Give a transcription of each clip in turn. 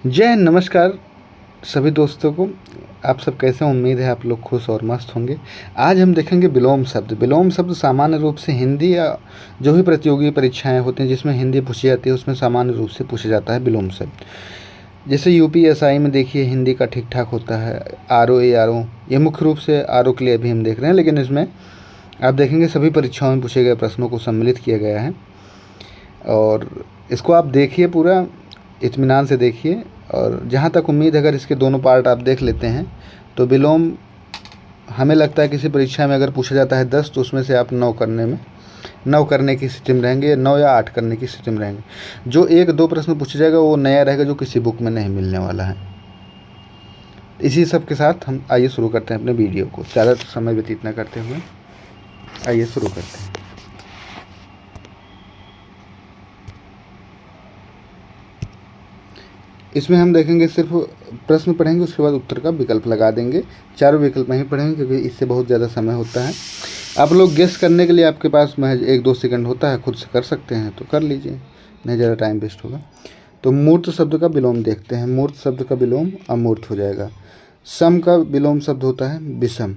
जय हिंद, नमस्कार सभी दोस्तों को। आप सब कैसे हैं? उम्मीद है आप लोग खुश और मस्त होंगे। आज हम देखेंगे विलोम शब्द। विलोम शब्द सामान्य रूप से हिंदी या जो भी प्रतियोगी परीक्षाएं होती हैं जिसमें हिंदी पूछी जाती है उसमें सामान्य रूप से पूछा जाता है विलोम शब्द। जैसे यूपीएसआई में देखिए हिंदी का ठीक ठाक होता है। आरओ एआरओ, ये मुख्य रूप से आरओ के लिए अभी हम देख रहे हैं, लेकिन इसमें आप देखेंगे सभी परीक्षाओं में पूछे गए प्रश्नों को सम्मिलित किया गया है। और इसको आप देखिए, पूरा इत्मीनान से देखिए। और जहाँ तक उम्मीद है, अगर इसके दोनों पार्ट आप देख लेते हैं तो विलोम हमें लगता है किसी परीक्षा में अगर पूछा जाता है 10 तो उसमें से आप 9 करने की स्थिति में रहेंगे, 9 या 8 करने की स्थिति में रहेंगे। जो 1-2 प्रश्न पूछा जाएगा वो नया रहेगा, जो किसी बुक में नहीं मिलने वाला है। इसी सब के साथ हम आइए शुरू करते हैं अपने वीडियो को, ज़्यादा समय व्यतीत न करते हुए आइए शुरू करते हैं। इसमें हम देखेंगे, सिर्फ प्रश्न पढ़ेंगे, उसके बाद उत्तर का विकल्प लगा देंगे। चारों विकल्प नहीं पढ़ेंगे क्योंकि इससे बहुत ज़्यादा समय होता है। आप लोग गेस करने के लिए आपके पास महज 1-2 सेकंड होता है, खुद से कर सकते हैं तो कर लीजिए, नहीं ज़्यादा टाइम वेस्ट होगा। तो मूर्त शब्द का विलोम देखते हैं। मूर्त शब्द का विलोम अमूर्त हो जाएगा। सम का विलोम शब्द होता है विषम।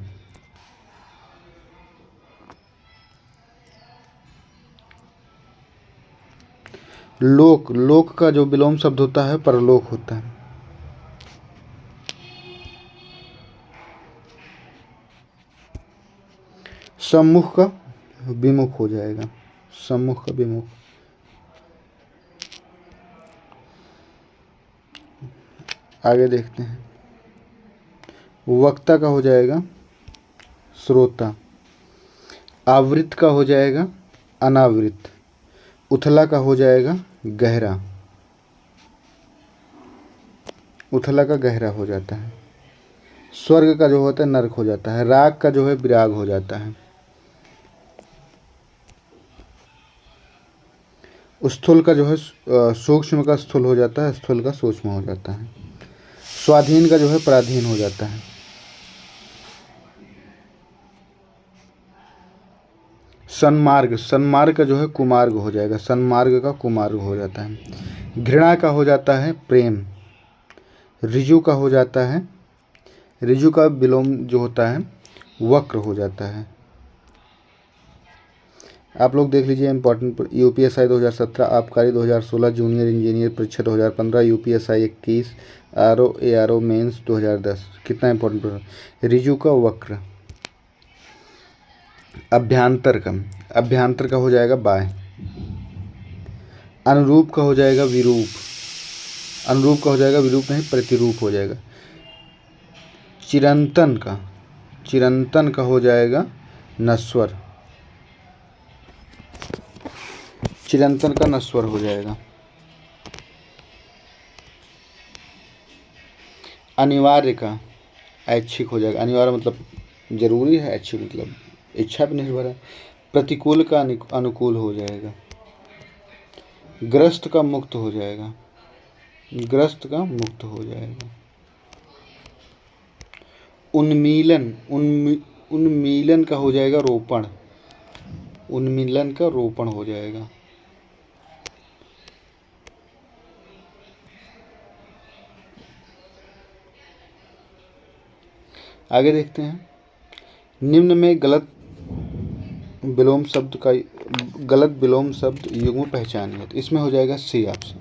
लोक, लोक का जो विलोम शब्द होता है परलोक होता है। सम्मुख का विमुख हो जाएगा। सम्मुख का विमुख। आगे देखते हैं। वक्ता का हो जाएगा श्रोता। आवृत का हो जाएगा अनावृत। उथला का हो जाएगा गहरा। उथला का गहरा हो जाता है। स्वर्ग का जो होता है नरक हो जाता है। राग का जो है विराग हो जाता है। स्थूल का जो है सूक्ष्म का स्थूल हो जाता है, स्थूल का सूक्ष्म हो जाता है। स्वाधीन का जो है पराधीन हो जाता है। सन्मार्ग, सन्मार्ग का जो है कुमार्ग हो जाएगा। सन्मार्ग का कुमार्ग हो जाता है। घृणा का हो जाता है प्रेम। ऋजु का हो जाता है, ऋजु का विलोम जो होता है वक्र हो जाता है। आप लोग देख लीजिए इंपॉर्टेंट। यूपीएसआई 2017, आबकारी 2016, जूनियर इंजीनियर परीक्षा 2015, यूपीएसआई 21, आरओ एआरओ मेंस 2010। कितना इंपॉर्टेंट प्रश्न। ऋजु का वक्र। अभ्यांतर का, अभ्यांतर का हो जाएगा बाय। अनुरूप का हो जाएगा विरूप। अनुरूप का हो जाएगा विरूप नहीं, प्रतिरूप हो जाएगा। चिरंतन का, चिरंतन का हो जाएगा नश्वर। चिरंतन का नश्वर हो जाएगा। अनिवार्य का ऐच्छिक हो जाएगा। अनिवार्य मतलब जरूरी है, ऐच्छिक मतलब इच्छा पर निर्भर है। प्रतिकूल का अनुकूल हो जाएगा। ग्रस्त का मुक्त हो जाएगा। ग्रस्त का मुक्त हो जाएगा। उन्मीलन, उन्मीलन का हो जाएगा रोपण। उन्मीलन का रोपण हो जाएगा। आगे देखते हैं। निम्न में गलत विलोम शब्द का, गलत विलोम शब्द युग्म पहचानिए। तो इसमें हो जाएगा सी ऑप्शन,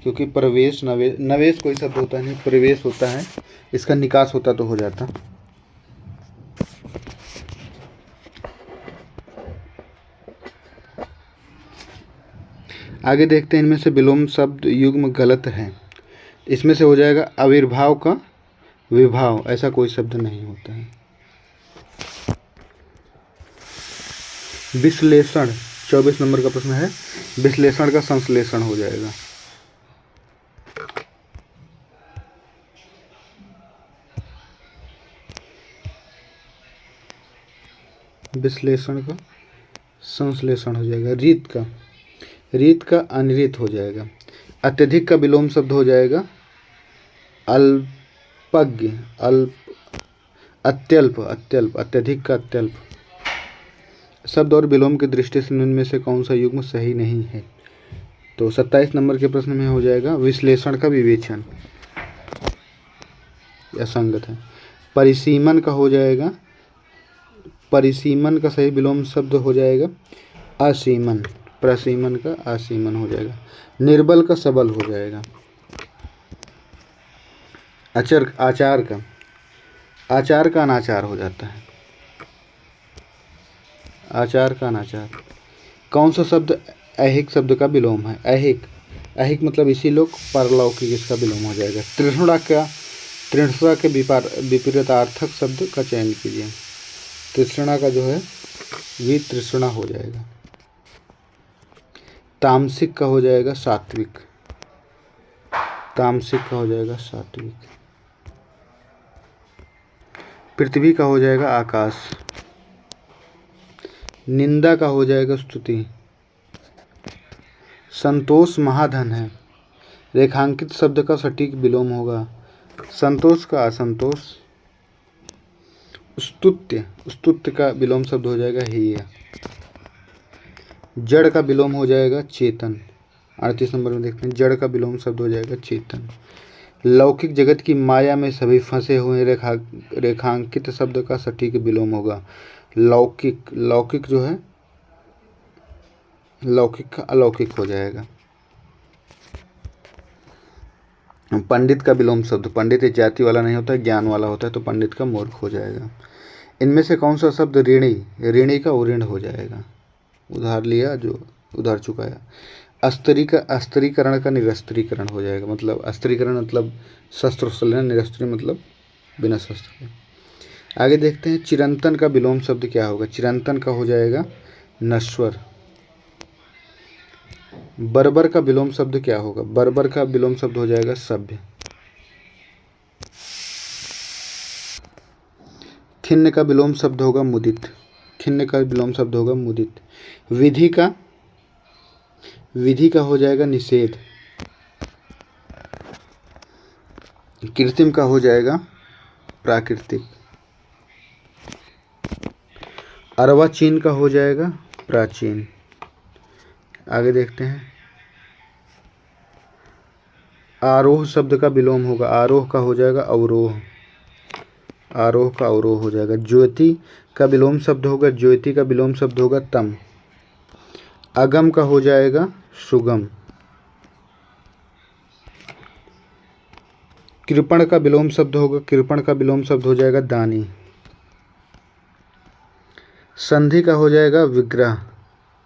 क्योंकि प्रवेश, नवेश, नवेश कोई शब्द होता नहीं, प्रवेश होता है। इसका निकास होता तो हो जाता। आगे देखते हैं। इनमें से विलोम शब्द युग्म गलत है। इसमें से हो जाएगा आविर्भाव का विभाव। ऐसा कोई शब्द नहीं होता है। विश्लेषण, 24 नंबर का प्रश्न है। विश्लेषण का संश्लेषण हो जाएगा। विश्लेषण का संश्लेषण हो जाएगा। रीत का, रीत का अनृत हो जाएगा। अत्यधिक का विलोम शब्द हो जाएगा अल्पज्ञ। अल्प, अत्यल्प, अत्यल्प, अत्यधिक का अत्यल्प। शब्द और विलोम की दृष्टि से इनमें से कौन सा युग्म सही नहीं है। तो 27 नंबर के प्रश्न में हो जाएगा विश्लेषण का विवेचन, असंगत है। परिसीमन का हो जाएगा, परिसीमन का सही विलोम शब्द हो जाएगा असीमन, प्रसीमन का आसीमन हो जाएगा। निर्बल का सबल हो जाएगा। आचार का अनाचार हो जाता है, आचार का अनाचार। कौन सा शब्द ऐहिक शब्द का विलोम है? ऐहिक मतलब इसी लोक, पारलौकिक इसका विलोम हो जाएगा। तृष्णा के विपरीतार्थक शब्द का चयन कीजिए। तृष्णा का जो है वितृष्णा हो जाएगा। तामसिक का हो जाएगा सात्विक, तामसिक का हो जाएगा सात्विक। पृथ्वी का हो जाएगा आकाश। निंदा का हो जाएगा स्तुति। संतोष महाधन है। रेखांकित शब्द का सटीक विलोम होगा संतोष का असंतोष। स्तुत्य का विलोम शब्द हो जाएगा हेय। जड़ का विलोम हो जाएगा चेतन। 38 नंबर में देखते हैं, जड़ का विलोम शब्द हो जाएगा चेतन। लौकिक जगत की माया में सभी फंसे हुए रेखांकित शब्द का सटीक विलोम होगा लौकिक जो है लौकिक का अलौकिक हो जाएगा। पंडित का विलोम शब्द, पंडित एक जाति वाला नहीं होता है, ज्ञान वाला होता है, तो पंडित का मूर्ख हो जाएगा। इनमें से कौन सा शब्द ऋणी का उऋण हो जाएगा? उधार लिया जो उधार चुकाया। अस्त्रीकरण का निरस्त्रीकरण हो जाएगा, मतलब अस्त्रीकरण मतलब शस्त्र से लेना, निरस्त्री मतलब बिना शस्त्र के। आगे देखते हैं चिरंतन का विलोम शब्द क्या होगा? चिरंतन का हो जाएगा नश्वर। बर्बर का विलोम शब्द क्या होगा? बर्बर का विलोम शब्द हो जाएगा सभ्य। खिन्न का विलोम शब्द होगा मुदित। खिन्न का विलोम शब्द होगा मुदित। विधि का हो जाएगा निषेध। कृत्रिम का हो जाएगा प्राकृतिक। अर्वाचीन का हो जाएगा प्राचीन। आगे देखते हैं आरोह शब्द का विलोम होगा, आरोह का हो जाएगा अवरोह। आरोह का अवरोह हो जाएगा। ज्योति का विलोम शब्द होगा, ज्योति का विलोम शब्द होगा तम। अगम का हो जाएगा सुगम। कृपण का विलोम शब्द होगा, कृपण का विलोम शब्द हो जाएगा दानी। संधि का हो जाएगा विग्रह।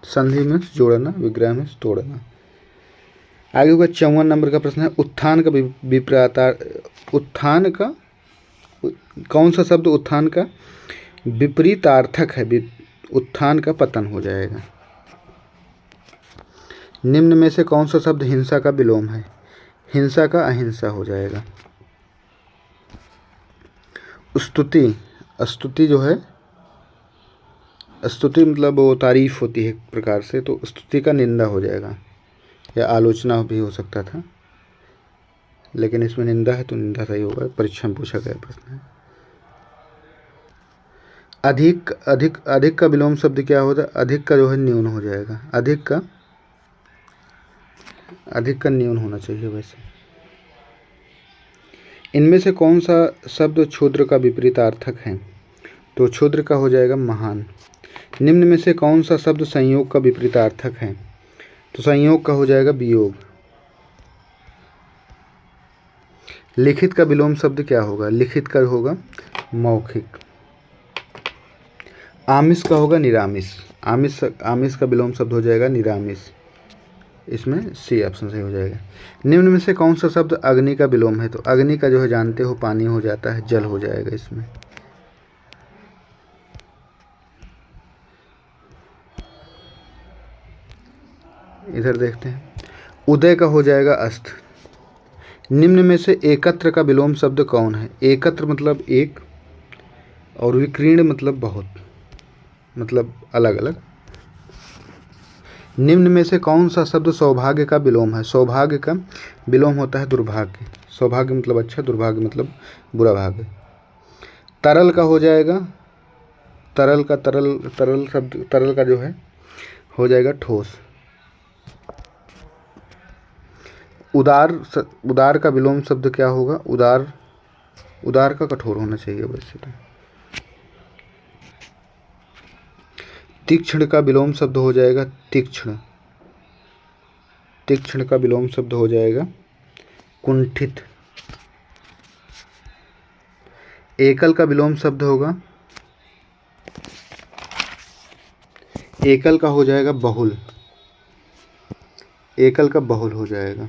संधि में जोड़ना, विग्रह में तोड़ना। आगे होगा 54 नंबर का प्रश्न है उत्थान का उत्थान का कौन सा शब्द उत्थान का विपरीतार्थक है? उत्थान का पतन हो जाएगा। निम्न में से कौन सा शब्द हिंसा का विलोम है? हिंसा का अहिंसा हो जाएगा। स्तुति जो है, स्तुति मतलब वो तारीफ होती है एक प्रकार से, तो स्तुति का निंदा हो जाएगा या आलोचना भी हो सकता था, लेकिन इसमें निंदा है तो निंदा सही होगा। परीक्षा में पूछा गया प्रश्न है। अधिक का विलोम शब्द क्या होता है? अधिक का जो है न्यून हो जाएगा। अधिक का न्यून होना चाहिए वैसे। इनमें से कौन सा शब्द क्षुद्र का विपरीतार्थक है? तो क्षुद्र का हो जाएगा महान। निम्न में से कौन सा शब्द संयोग का विपरीतार्थक है? तो संयोग का हो जाएगा वियोग। लिखित का विलोम शब्द क्या होगा? लिखित का होगा मौखिक। आमिष का होगा निरामिष। आमिष का विलोम शब्द हो जाएगा निरामिष। इसमें सी ऑप्शन सही हो जाएगा। निम्न में से कौन सा शब्द अग्नि का विलोम है? तो अग्नि का जो है जानते हो पानी हो जाता है, जल हो जाएगा इसमें। इधर देखते हैं उदय का हो जाएगा अस्त। निम्न में से एकत्र का विलोम शब्द कौन है? एकत्र मतलब एक और विकीर्ण मतलब बहुत, मतलब अलग अलग। निम्न में से कौन सा शब्द सौभाग्य का विलोम है? सौभाग्य का विलोम होता है दुर्भाग्य। सौभाग्य मतलब अच्छा, दुर्भाग्य मतलब बुरा भाग्य। तरल का हो जाएगा तरल का जो है हो जाएगा ठोस। उदार का विलोम शब्द क्या होगा? उदार का कठोर होना चाहिए वैसे तो। तीक्ष्ण का विलोम शब्द हो जाएगा तीक्ष्ण। तीक्ष्ण का विलोम शब्द हो जाएगा कुंठित। एकल का विलोम शब्द होगा, एकल का हो जाएगा बहुल। एकल का बहुल हो जाएगा।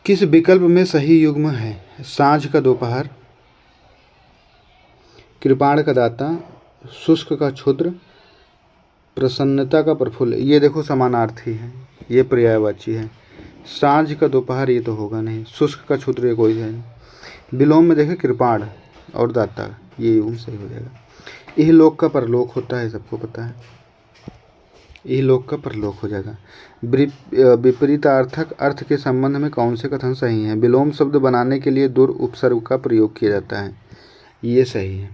किस विकल्प में सही युग्म है? सांझ का दोपहर, कृपाण का दाता, शुष्क का क्षुद्र, प्रसन्नता का प्रफुल्ल। ये देखो समानार्थी है, ये पर्यायवाची है। सांझ का दोपहर ये तो होगा नहीं, शुष्क का क्षुद्र ये कोई है नहीं। विलोम में देखें कृपाण और दाता, ये युग्म सही हो जाएगा। इहलोक का परलोक होता है, सबको पता है। इहलोक का परलोक हो जाएगा। विपरीतार्थक अर्थ के संबंध में कौन से कथन सही हैं? विलोम शब्द बनाने के लिए दुर उपसर्ग का प्रयोग किया जाता है, ये सही है।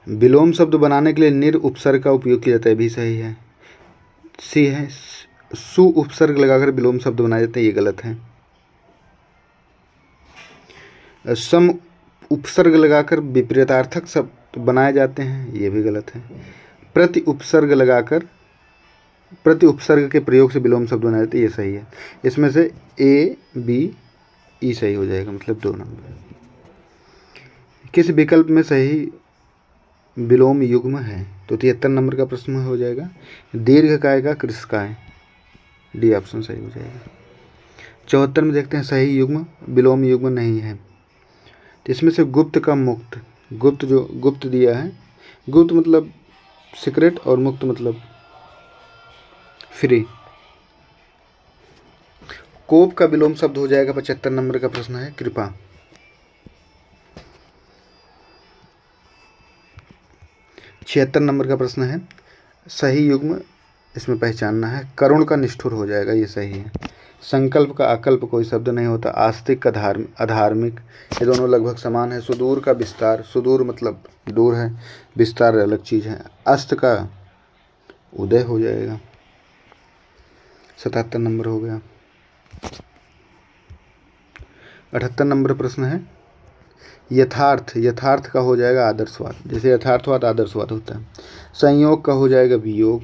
विलोम शब्द बनाने के लिए निर उपसर्ग का उपयोग किया जाता है, भी सही है। सी है, सु उपसर्ग लगाकर विलोम शब्द बनाए जाते हैं, ये गलत है। सम उपसर्ग लगाकर विपरीतार्थक शब्द बनाए जाते हैं, ये भी गलत है। प्रति उपसर्ग लगाकर, प्रति उपसर्ग के प्रयोग से विलोम शब्द बनाए जाते हैं, ये सही है। इसमें से ए बी ई सही हो जाएगा, मतलब 2 नंबर। किस विकल्प में सही विलोम युग्म है? तो 73 नंबर का प्रश्न हो जाएगा दीर्घकाय का कृशकाय, डी ऑप्शन सही हो जाएगा। 74 में देखते हैं सही युग्म विलोम युग्म नहीं है, तो इसमें से गुप्त का मुक्त, गुप्त जो गुप्त दिया है, गुप्त मतलब सीक्रेट और मुक्त मतलब फ्री। कोप का विलोम शब्द हो जाएगा, 75 नंबर का प्रश्न है कृपा। 76 नंबर का प्रश्न है सही युग्म इसमें पहचानना है। करुण का निष्ठुर हो जाएगा, ये सही है। संकल्प का अकल्प कोई शब्द नहीं होता। आस्तिक का अधार्मिक, ये दोनों लगभग समान है। सुदूर का विस्तार, सुदूर मतलब दूर है, विस्तार अलग चीज़ है। अस्त का उदय हो जाएगा, 77 नंबर हो गया। 78 नंबर प्रश्न है यथार्थ, यथार्थ का हो जाएगा आदर्शवाद, जैसे यथार्थवाद आदर्शवाद होता है। संयोग का हो जाएगा वियोग।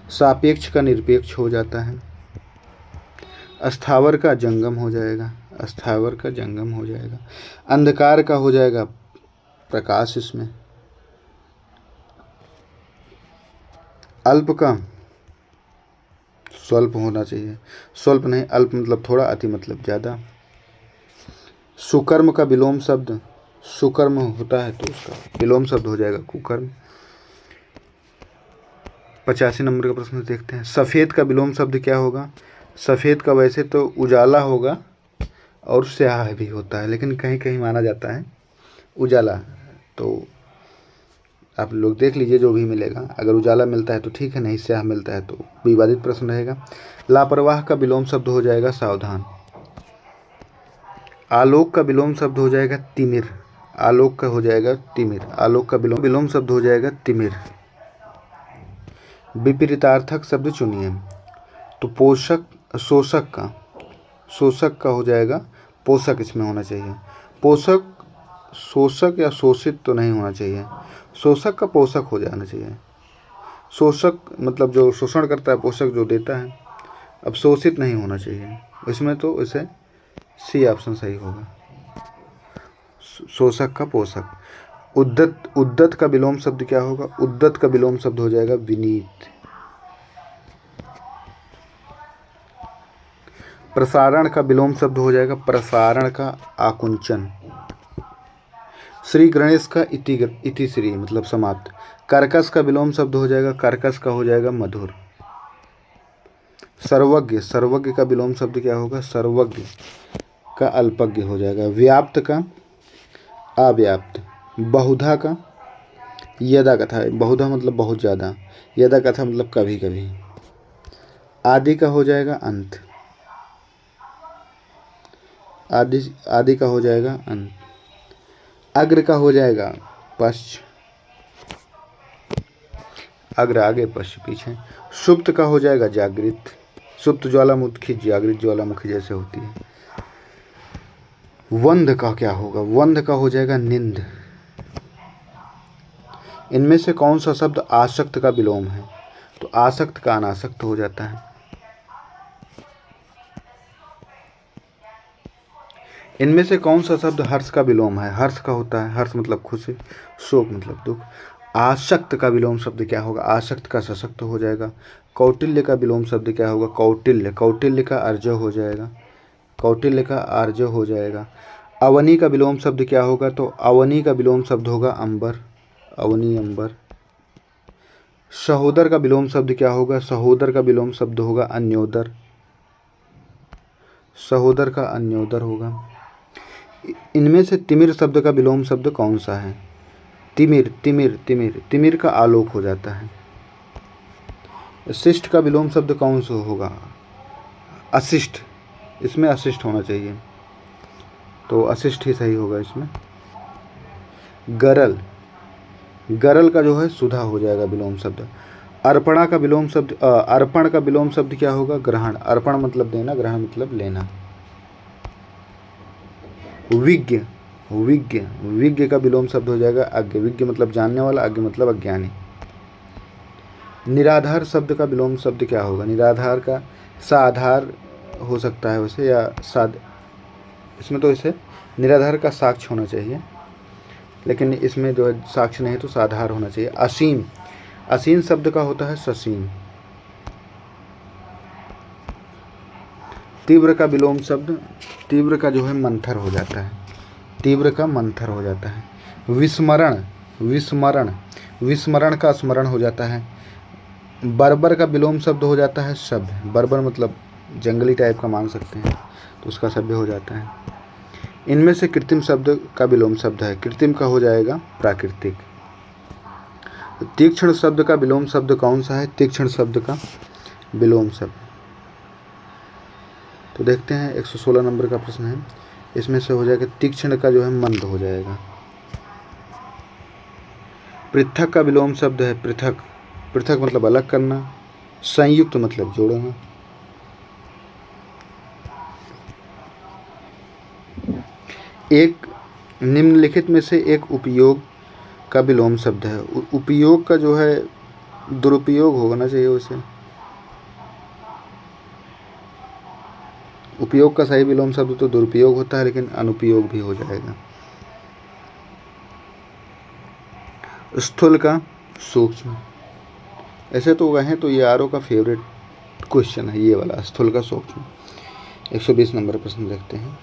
सापेक्ष का निरपेक्ष हो जाता है। अस्थावर का जंगम हो जाएगा, अस्थावर का जंगम हो जाएगा। अंधकार का हो जाएगा प्रकाश इसमें। अल्प का स्वल्प होना चाहिए, स्वल्प नहीं, अल्प मतलब थोड़ा, अति मतलब ज़्यादा। सुकर्म का विलोम शब्द, सुकर्म होता है तो उसका विलोम शब्द हो जाएगा कुकर्म। 85 नंबर का प्रश्न देखते हैं सफ़ेद का विलोम शब्द क्या होगा? सफ़ेद का वैसे तो उजाला होगा और स्याह भी होता है, लेकिन कहीं कहीं माना जाता है उजाला, तो आप लोग देख लीजिए जो भी मिलेगा। अगर उजाला मिलता है तो ठीक है, नहीं स्याह मिलता है तो विवादित प्रश्न रहेगा। लापरवाह का विलोम शब्द हो जाएगा सावधान। आलोक का विलोम शब्द हो जाएगा तिमिर, आलोक का हो जाएगा तिमिर। आलोक का विलोम शब्द हो जाएगा तिमिर। विपरीतार्थक शब्द चुनिए, तो पोषक, शोषक का, शोषक का हो जाएगा पोषक, इसमें होना चाहिए। पोषक, शोषक या शोषित तो नहीं होना चाहिए, शोषक का पोषक हो जाना चाहिए। शोषक मतलब जो शोषण करता है, पोषक जो देता है। अब शोषित नहीं होना चाहिए इसमें, तो इसे सी ऑप्शन सही होगा, शोषक का पोषक। उद्दत, उद्दत का विलोम शब्द क्या होगा? उद्दत का विलोम शब्द हो जाएगा विनीत। प्रसारण का विलोम शब्द हो जाएगा प्रसारण का आकुंचन। श्री गणेश का इति श्री मतलब समाप्त। कर्कश का विलोम शब्द हो जाएगा, कर्कश का हो जाएगा मधुर। सर्वज्ञ, सर्वज्ञ का विलोम शब्द क्या होगा? सर्वज्ञ का अल्पज्ञ हो जाएगा। व्याप्त का अव्याप्त। बहुधा का यदा कथा, बहुधा मतलब बहुत ज़्यादा, यदा कथा मतलब कभी कभी। आदि का हो जाएगा अंत, आदि का हो जाएगा अंत। अग्र का हो जाएगा पश्च, अग्र आगे पश्च पीछे। सुप्त का हो जाएगा जागृत, सुप्त ज्वालामुखी जागृत ज्वालामुखी जैसे होती है। वंध का क्या होगा, वंध का हो जाएगा निंद। इनमें से कौन सा शब्द आसक्त का विलोम है, तो आसक्त का अनासक्त हो जाता है। इनमें से कौन सा शब्द हर्ष का विलोम है, हर्ष का होता है, हर्ष मतलब खुशी, शोक मतलब दुख। आसक्त का विलोम शब्द क्या होगा, आसक्त का सशक्त हो जाएगा। कौटिल्य का विलोम शब्द क्या होगा, कौटिल्य, कौटिल्य का अर्जव हो जाएगा, कौटिल्य का अर्जव हो जाएगा। अवनी का विलोम शब्द क्या होगा, तो अवनी का विलोम शब्द होगा अंबर, अवनी अंबर। सहोदर का विलोम शब्द क्या होगा, सहोदर का विलोम शब्द होगा अन्योदर, सहोदर का अन्योदर होगा। इनमें से तिमिर शब्द का विलोम शब्द कौन सा है, तिमिर, तिमिर, तिमिर, तिमिर का आलोक हो जाता है। शिष्ट का विलोम शब्द कौन सा होगा, अशिष्ट, इसमें अशिष्ट होना चाहिए, तो अशिष्ट ही सही होगा इसमें। गरल, गरल का जो है सुधा हो जाएगा विलोम शब्द। अर्पणा का विलोम शब्द, अर्पण का विलोम शब्द क्या होगा, ग्रहण, अर्पण मतलब देना, ग्रहण मतलब लेना। विज्ञ, विज्ञ, विज्ञ का विलोम शब्द हो जाएगा अज्ञ, विज्ञ मतलब जानने वाला, अज्ञ मतलब अज्ञानी। निराधार शब्द का विलोम शब्द क्या होगा, निराधार का साधार हो सकता है वैसे, या साध, इसमें तो इसे निराधार का साक्ष्य होना चाहिए, लेकिन इसमें जो है साक्ष्य नहीं तो साधार होना चाहिए। असीम, असीम शब्द का होता है ससीम। तीव्र का विलोम शब्द, तीव्र का जो है मंथर हो जाता है, तीव्र का मंथर हो जाता है। विस्मरण, विस्मरण, विस्मरण का स्मरण हो जाता है। बर्बर का विलोम शब्द हो जाता है सभ्य, बर्बर मतलब जंगली टाइप का मान सकते हैं, तो उसका सभ्य हो जाता है। इनमें से कृत्रिम शब्द का विलोम शब्द है, कृत्रिम का हो जाएगा प्राकृतिक। तीक्ष्ण शब्द का विलोम शब्द कौन सा है, तीक्ष्ण शब्द का विलोम शब्द, तो देखते हैं 116 नंबर का प्रश्न है, इसमें से हो जाएगा तीक्ष्ण का जो है मंद हो जाएगा। पृथक का विलोम शब्द है पृथक, पृथक मतलब अलग करना, संयुक्त मतलब जोड़ना। एक निम्नलिखित में से एक उपयोग का विलोम शब्द है, उपयोग का जो है दुरुपयोग होना चाहिए उसे, उपयोग का सही विलोम शब्द तो दुरुपयोग होता है, लेकिन अनुपयोग भी हो जाएगा। स्थूल का सूक्ष्म, ऐसे तो वह तो ये आरओ का फेवरेट क्वेश्चन है ये वाला, स्थूल का सूक्ष्म। 120 नंबर प्रश्न देखते हैं,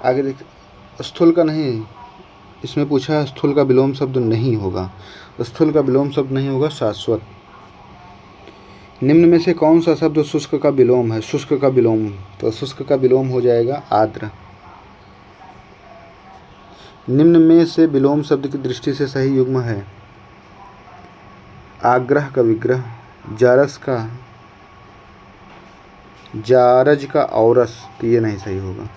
आगे देखते। स्थूल का नहीं, इसमें पूछा है स्थूल का विलोम शब्द नहीं होगा, स्थूल का विलोम शब्द नहीं होगा शाश्वत। निम्न में से कौन सा शब्द शुष्क का विलोम है, शुष्क का विलोम, तो शुष्क का विलोम हो जाएगा आर्द्र। निम्न में से विलोम शब्द की दृष्टि से सही युग्म है, आग्रह का विग्रह, जारस का जारज का औरस, तो ये नहीं सही होगा।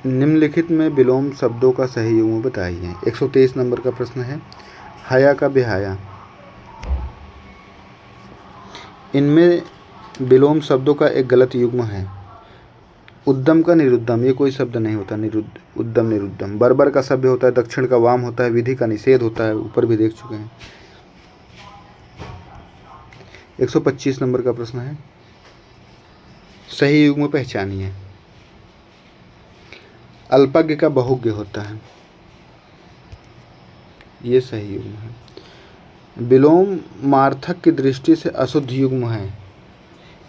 निम्नलिखित में विलोम शब्दों का सही युग्म बताइए। 123 नंबर का प्रश्न है, हया का बेहया। इनमें विलोम शब्दों का एक गलत युग्म है, उद्दम का निरुद्दम, ये कोई शब्द नहीं होता, उद्दम निरुद्दम। बर्बर का सभ्य होता है, दक्षिण का वाम होता है, विधि का निषेध होता है, ऊपर भी देख चुके हैं। 125 नंबर का प्रश्न है, सही युग्म पहचानिए। अल्पज्ञ का बहुज्ञ होता है, ये सही युग्म है। विलोम मार्थक की दृष्टि से अशुद्ध युग्म है,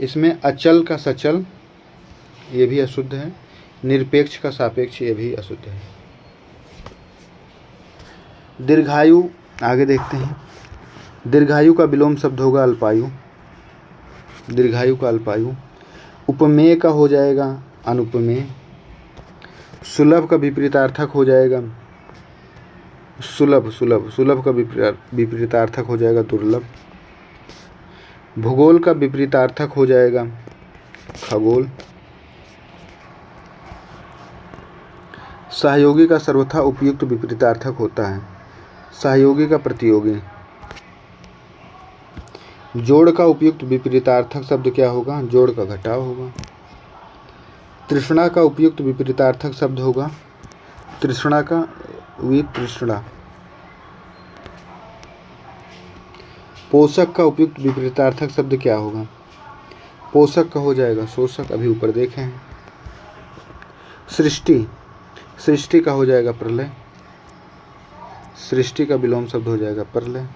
इसमें अचल का सचल, ये भी अशुद्ध है, निरपेक्ष का सापेक्ष, ये भी अशुद्ध है। दीर्घायु, आगे देखते हैं। दीर्घायु का विलोम शब्द होगा अल्पायु, दीर्घायु का अल्पायु। उपमेय का हो जाएगा अनुपमेय। सुलभ का विपरीतार्थक हो जाएगा सुलभ, सुलभ, सुलभ का विपरीतार्थक हो जाएगा दुर्लभ। भूगोल का विपरीतार्थक हो जाएगा खगोल। सहयोगी का सर्वथा उपयुक्त विपरीतार्थक होता है सहयोगी का प्रतियोगी। जोड़ का उपयुक्त विपरीतार्थक शब्द क्या होगा? जोड़ का घटाव होगा। तृष्णा का उपयुक्त विपरीतार्थक शब्द होगा तृष्णा का वितृष्णा। पोषक का उपयुक्त विपरीतार्थक शब्द क्या होगा? पोषक का हो जाएगा शोषक, अभी ऊपर देखे हैं। सृष्टि, सृष्टि का हो जाएगा प्रलय, सृष्टि का विलोम शब्द हो जाएगा प्रलय।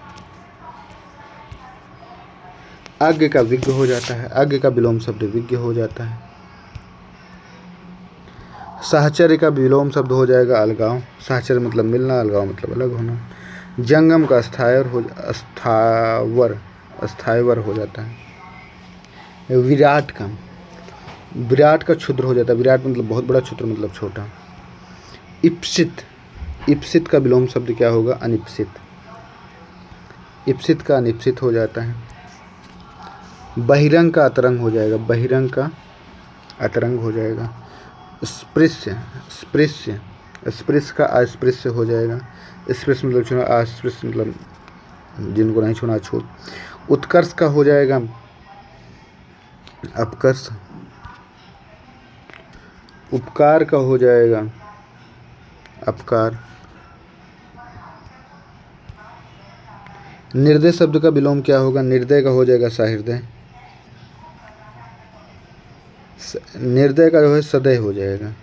आज्ञ का विज्ञ हो जाता है, आज्ञ का विलोम शब्द विज्ञ हो जाता है। साहचर्य का विलोम शब्द हो जाएगा अलगाव, साहचर्य मतलब मिलना, अलगाव मतलब अलग होना। जंगम का स्थावर हो जाता है। विराट का क्षुद्र हो जाता है, विराट मतलब बहुत बड़ा, क्षुद्र मतलब छोटा। इप्सित, इप्सित का विलोम शब्द क्या होगा? अनिप्सित, इप्सित का अनिप्सित हो जाता है। बहिरंग का अतरंग हो जाएगा, बहिरंग का अतरंग हो जाएगा। स्पृश्य, स्पृश्य, स्पृश्य का अस्पृश्य हो जाएगा, स्पृश्य मतलब छूना, अस्पृश्य मतलब जिनको नहीं छूना छूत। उत्कर्ष का हो जाएगा अपकर्ष। उपकार का हो जाएगा अपकार। निर्दय शब्द का विलोम क्या होगा? निर्दय का हो जाएगा सहृदय, निर्दय का जो है सदय हो जाएगा।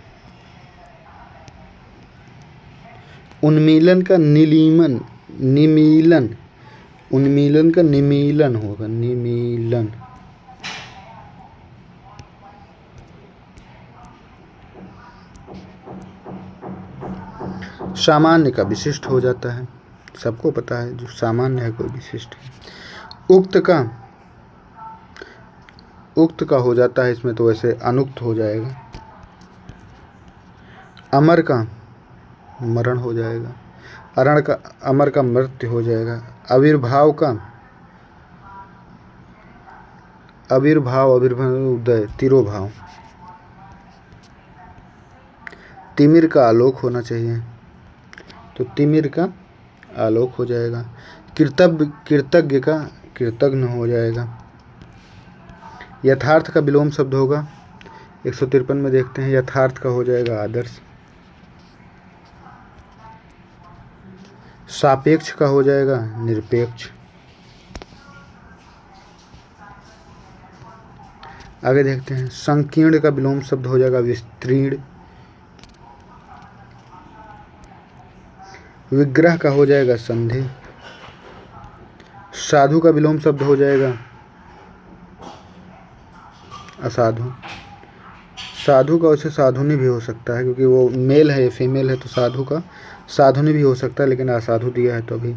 उन्मीलन का निलीमन, निमीलन, उन्मीलन का निमीलन होगा, निमीलन। सामान्य का विशिष्ट हो जाता है, सबको पता है जो सामान्य है कोई विशिष्ट है। उक्त का हो जाता है इसमें तो वैसे अनुक्त हो जाएगा। अमर का मरण हो जाएगा, अरण का अमर का मृत्यु हो जाएगा। आविर्भाव का आविर्भाव उदय तिरोभाव। तिमिर का आलोक होना चाहिए तो तिमिर का आलोक हो जाएगा। कृतज्ञ का कृतज्ञ हो जाएगा। यथार्थ का विलोम शब्द होगा 153 में देखते हैं, यथार्थ का हो जाएगा आदर्श। सापेक्ष का हो जाएगा निरपेक्ष। आगे देखते हैं, संकीर्ण का विलोम शब्द हो जाएगा विस्तीर्ण। विग्रह का हो जाएगा संधि। साधु का विलोम शब्द हो जाएगा असाधु। साधु का वैसे साधुनी भी हो सकता है क्योंकि वो मेल है, फीमेल है, तो साधु का साधुनी भी हो सकता है, लेकिन असाधु दिया है तो अभी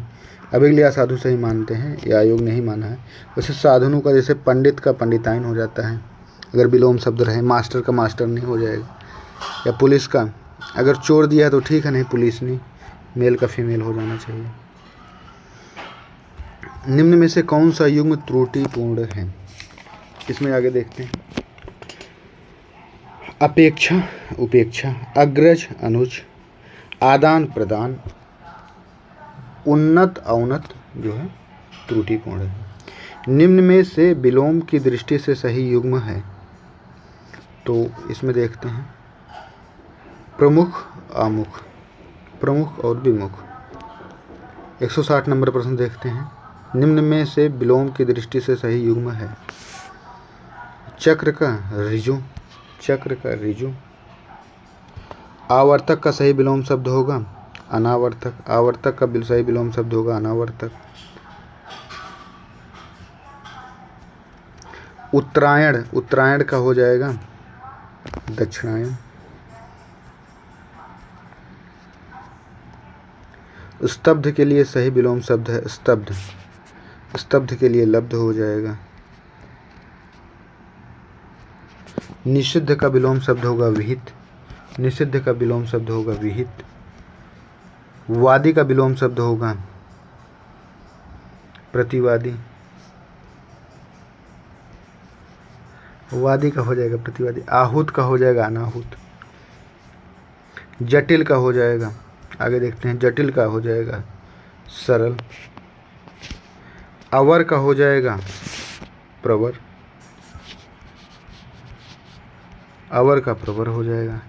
के लिए असाधु से ही मानते हैं, या आयोग ने ही माना है। वैसे साधुनु का जैसे पंडित का पंडिताइन हो जाता है अगर विलोम शब्द रहे। मास्टर का मास्टर नहीं हो जाएगा। या पुलिस का अगर चोर दिया है तो ठीक है, नहीं पुलिस नहीं, मेल का फीमेल हो जाना चाहिए। निम्न में से कौन सा युग्म त्रुटिपूर्ण है? इसमें आगे देखते हैं। अपेक्षा उपेक्षा, अग्रज अनुज, आदान प्रदान, उन्नत अवनत जो है त्रुटिपूर्ण है। निम्न में से विलोम की दृष्टि से सही युग्म है तो इसमें देखते हैं प्रमुख आमुख, प्रमुख और विमुख। 160 नंबर प्रश्न देखते हैं। निम्न में से विलोम की दृष्टि से सही युग्म है। चक्र का ऋजु, चक्र का ऋजु। आवर्तक का सही विलोम शब्द होगा अनावर्तक, आवर्तक का सही विलोम शब्द होगा अनावर्तक। उत्तरायण, उत्तरायण का हो जाएगा दक्षिणायन। स्तब्ध के लिए सही विलोम शब्द है स्तब्ध, स्तब्ध के लिए लब्ध हो जाएगा। निषिद्ध का विलोम शब्द होगा विहित, निषिद्ध का विलोम शब्द होगा विहित। वादी का विलोम शब्द होगा प्रतिवादी, वादी का हो जाएगा प्रतिवादी। आहूत का हो जाएगा अनाहूत। जटिल का हो जाएगा, आगे देखते हैं, जटिल का हो जाएगा सरल। अवर का हो जाएगा प्रवर, अवर का प्रवर हो जाएगा।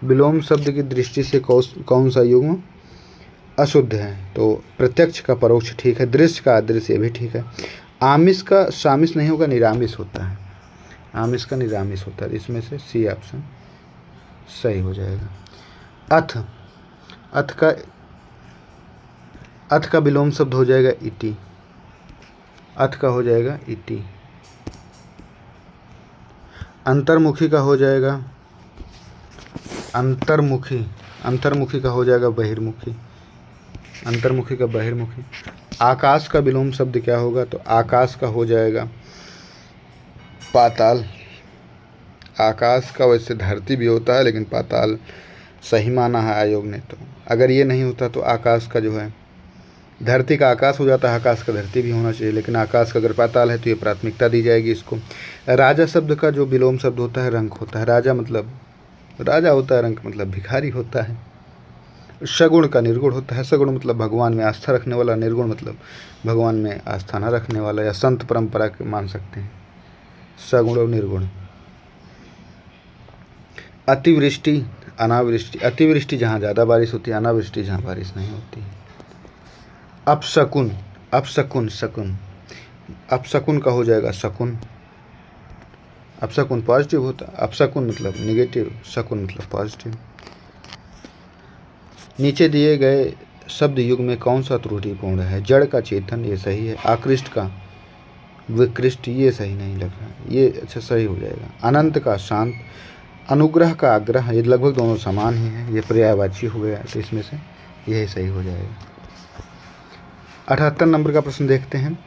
विलोम शब्द की दृष्टि से कौन सा युग्म अशुद्ध है? तो प्रत्यक्ष का परोक्ष ठीक है, दृश्य का अदृश्य भी ठीक है। आमिष का सामिष नहीं होगा, निरामिष होता है, आमिष का निरामिष होता है। इसमें से सी ऑप्शन सही हो जाएगा। अथ, अथ का विलोम शब्द हो जाएगा इति, अथ का हो जाएगा इति। अंतर्मुखी का हो जाएगा अंतर्मुखी, अंतर्मुखी का हो जाएगा बहिर्मुखी, अंतर्मुखी का बहिर्मुखी। आकाश का विलोम शब्द क्या होगा? तो आकाश का हो जाएगा पाताल। आकाश का वैसे धरती भी होता है, लेकिन पाताल सही माना है आयोग ने। तो अगर ये नहीं होता तो आकाश का जो है, धरती का आकाश हो जाता है, आकाश का धरती भी होना चाहिए, लेकिन आकाश का अगर पाताल है तो ये प्राथमिकता दी जाएगी इसको। राजा शब्द का जो विलोम शब्द होता है रंक होता है। राजा मतलब राजा होता है, रंक मतलब भिखारी होता है। सगुण का निर्गुण होता है। सगुण मतलब भगवान में आस्था रखने वाला, निर्गुण मतलब भगवान में आस्था न रखने वाला, या संत परंपरा के मान सकते हैं, सगुण और निर्गुण। अतिवृष्टि अनावृष्टि, अतिवृष्टि जहाँ ज़्यादा बारिश होती है, अनावृष्टि जहाँ बारिश नहीं होती। अपशकुन, अपशकुन शकुन, अपशकुन का हो जाएगा शकुन। अपशकुन पॉजिटिव होता है, अपशकुन मतलब निगेटिव, शकुन मतलब पॉजिटिव। नीचे दिए गए शब्द युग में कौन सा त्रुटिपूर्ण है? जड़ का चेतन, ये सही है। आकृष्ट का विकृष्ट, ये सही नहीं लग रहा, ये अच्छा सही हो जाएगा। अनंत का शांत, अनुग्रह का आग्रह, ये लगभग दोनों समान ही हैं, ये पर्यायवाची हो गया, तो इसमें से यही सही हो जाएगा। 78 नंबर का प्रश्न देखते हैं।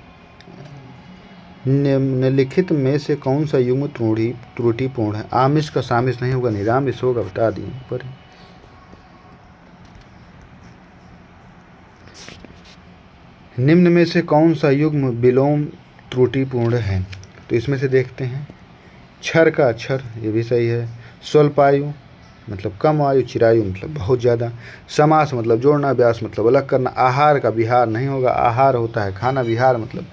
निम्नलिखित में से कौन सा युग्म त्रुटिपूर्ण है? आमिष का सामिष नहीं होगा, निरामिष होगा, बता दिए ऊपर। निम्न में से कौन सा युग्म विलोम त्रुटिपूर्ण है? तो इसमें से देखते हैं। क्षर का अक्षर, ये भी सही है। स्वल्पायु मतलब कम आयु, चिरायु मतलब बहुत ज़्यादा। समास मतलब जोड़ना, व्यास मतलब अलग करना। आहार का विहार नहीं होगा, आहार होता है खाना, विहार मतलब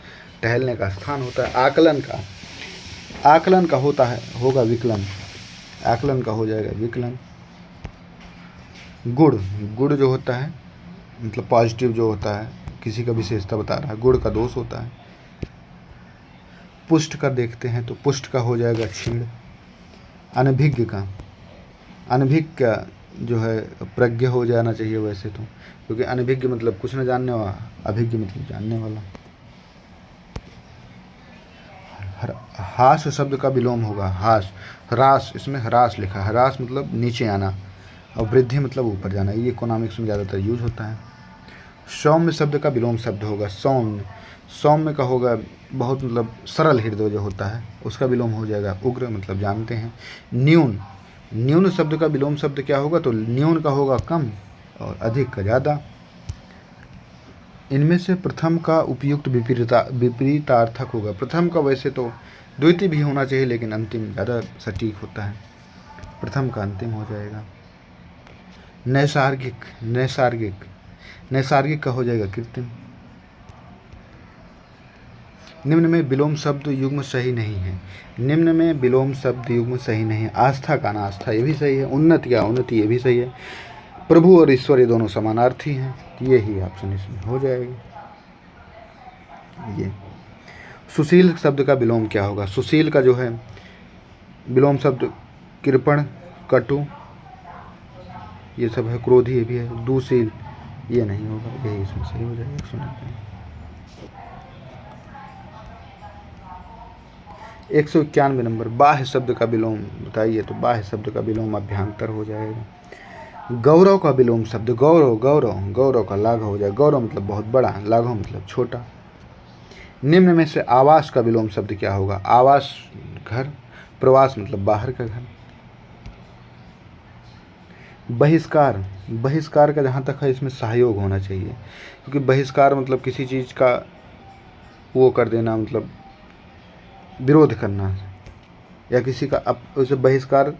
टहलने का स्थान होता है। आकलन का होता है, होगा विकलन, आकलन का हो जाएगा विकलन। गुण जो होता है मतलब पॉजिटिव जो होता है, किसी का विशेषता बता रहा है, गुण का दोष होता है। पुष्ट का देखते हैं, तो पुष्ट का हो जाएगा क्षीण। अनभिज्ञ का, अनभिज्ञ का जो है प्रज्ञ हो जाना चाहिए वैसे तो, क्योंकि अनभिज्ञ मतलब कुछ न जानने वाला, अभिज्ञ मतलब जानने वाला। हास शब्द का विलोम होगा हास, ह्रास, इसमें ह्रास लिखा है, ह्रास मतलब नीचे आना, और वृद्धि मतलब ऊपर जाना, ये इकोनॉमिक्स में ज़्यादातर यूज होता है। सौम्य शब्द का विलोम शब्द होगा सौम्य, सौम्य का होगा बहुत मतलब सरल हृदय जो होता है, उसका विलोम हो जाएगा उग्र, मतलब जानते हैं। न्यून, न्यून शब्द का विलोम शब्द क्या होगा? तो न्यून का होगा कम और अधिक का ज़्यादा। इनमें से प्रथम का उपयुक्त विपरीतार्थक होगा। प्रथम का वैसे तो द्वितीय भी होना चाहिए, लेकिन अंतिम ज़्यादा सटीक होता है, प्रथम का अंतिम हो जाएगा। नैसर्गिक, नैसर्गिक, नैसर्गिक का हो जाएगा कृत्रिम। निम्न में विलोम शब्द युग्म सही नहीं है, निम्न में विलोम शब्द युग्म सही नहीं है। आस्था का अनास्था, ये भी सही है। उन्नति का उन्नति, ये भी सही है। प्रभु और ईश्वर ये दोनों समानार्थी हैं, ये ही ऑप्शन इसमें हो जाएगी। ये सुशील शब्द का विलोम क्या होगा? सुशील का जो है विलोम शब्द कृपण, कटु, ये सब है। क्रोधी ये भी है। दुशील ये नहीं होगा, यही इसमें सही हो जाएगा। 191 नंबर, बाह्य शब्द का विलोम बताइए। तो बाह्य शब्द का विलोम अभ्यंतर हो जाएगा। गौरव का विलोम शब्द, गौरव, गौरव, गौरव का लाघव हो जाएगा। गौरव मतलब बहुत बड़ा, लाघव मतलब छोटा। निम्न में से आवास का विलोम शब्द क्या होगा? आवास घर, प्रवास मतलब बाहर का घर। बहिष्कार, बहिष्कार का जहाँ तक है इसमें सहयोग होना चाहिए, क्योंकि बहिष्कार मतलब किसी चीज़ का वो कर देना, मतलब विरोध करना, या किसी का उसे बहिष्कार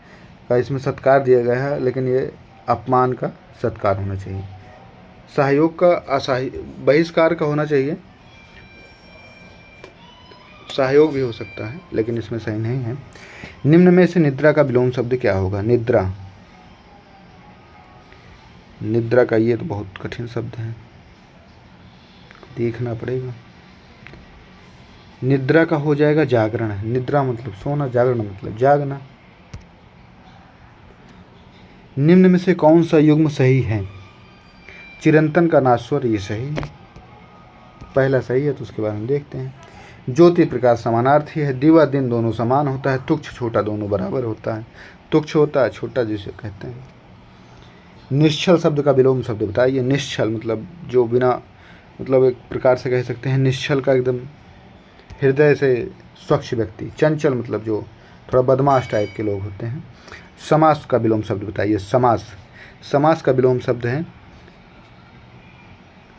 का इसमें सत्कार दिया गया है, लेकिन ये अपमान का सत्कार होना चाहिए। सहयोग का बहिष्कार का होना चाहिए, सहयोग भी हो सकता है लेकिन इसमें सही नहीं है। निम्न में से निद्रा का विलोम शब्द क्या होगा? निद्रा, निद्रा का ये तो बहुत कठिन शब्द है, देखना पड़ेगा। निद्रा का हो जाएगा जागरण। निद्रा मतलब सोना, जागरण मतलब जागना। निम्न में से कौन सा युग्म सही है? चिरंतन का नाश्वर, ये सही है, पहला सही है, तो उसके बाद हम देखते हैं। ज्योति प्रकाश समानार्थी है। दिवा दिन दोनों समान होता है। तुच्छ छोटा दोनों बराबर होता है। तुच्छ होता है छोटा जिसे कहते हैं। निश्चल शब्द का विलोम शब्द बताइए। निश्चल मतलब जो बिना, मतलब एक प्रकार से कह सकते हैं निश्चल का एकदम हृदय से स्वच्छ व्यक्ति। चंचल मतलब जो थोड़ा बदमाश टाइप के लोग होते हैं। समास का विलोम शब्द बताइए। समास, समास का विलोम शब्द है